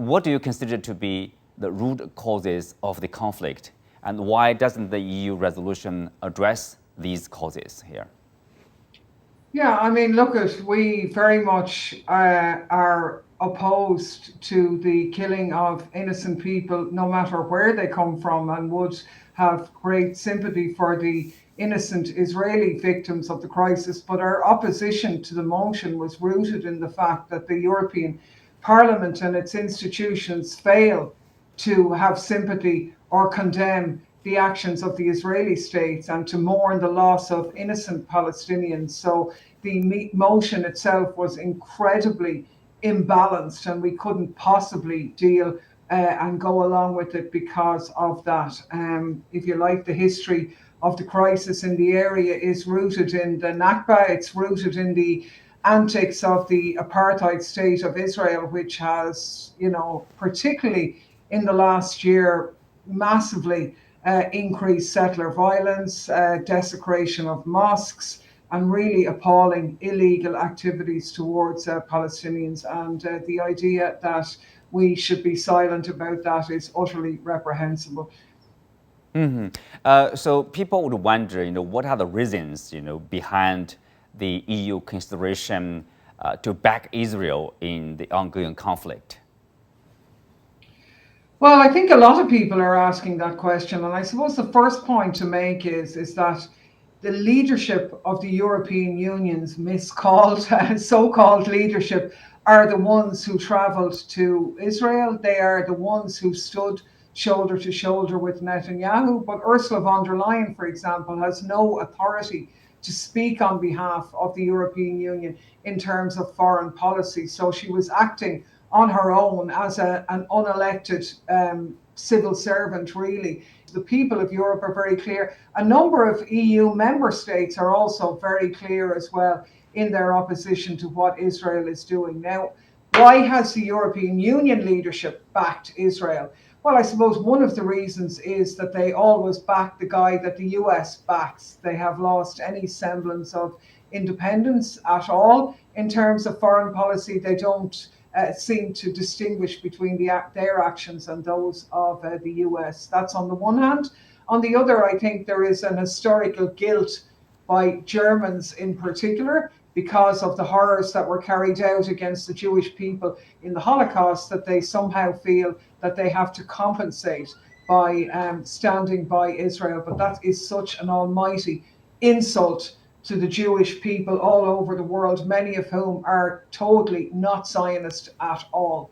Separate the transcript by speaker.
Speaker 1: what do you consider to be the root causes of the conflict? And why doesn't the EU resolution address these causes here?
Speaker 2: Yeah, I mean, look, we very much are opposed to the killing of innocent people, no matter where they come from, and would have great sympathy for the innocent Israeli victims of the crisis. But our opposition to the motion was rooted in the fact that the European Parliament and its institutions fail to have sympathy or condemn the actions of the Israeli state and to mourn the loss of innocent Palestinians. So the motion itself was incredibly imbalanced, and we couldn't possibly deal and go along with it because of that. If you like, the history of the crisis in the area is rooted in the Nakba, it's rooted in the antics of the apartheid state of Israel, which has, particularly in the last year, massively increased settler violence, desecration of mosques, and really appalling illegal activities towards Palestinians. And the idea that we should be silent about that is utterly reprehensible.
Speaker 1: So people would wonder, what are the reasons, behind the EU consideration to back Israel in the ongoing conflict?
Speaker 2: Well, I think a lot of people are asking that question. And I suppose the first point to make is that the leadership of the European Union's miscalled, so-called leadership are the ones who travelled to Israel. They are the ones who stood shoulder to shoulder with Netanyahu. But Ursula von der Leyen, for example, has no authority to speak on behalf of the European Union in terms of foreign policy. So she was acting on her own as an unelected civil servant, really. The people of Europe are very clear. A number of EU member states are also very clear as well in their opposition to what Israel is doing. Now, why has the European Union leadership backed Israel? Well, I suppose one of the reasons is that they always back the guy that the US backs. They have lost any semblance of independence at all in terms of foreign policy. They don't seem to distinguish between their actions and those of the US. That's on the one hand. On the other, I think there is an historical guilt by Germans in particular because of the horrors that were carried out against the Jewish people in the Holocaust, that they somehow feel that they have to compensate by standing by Israel. But that is such an almighty insult to the Jewish people all over the world, many of whom are totally not Zionist at all.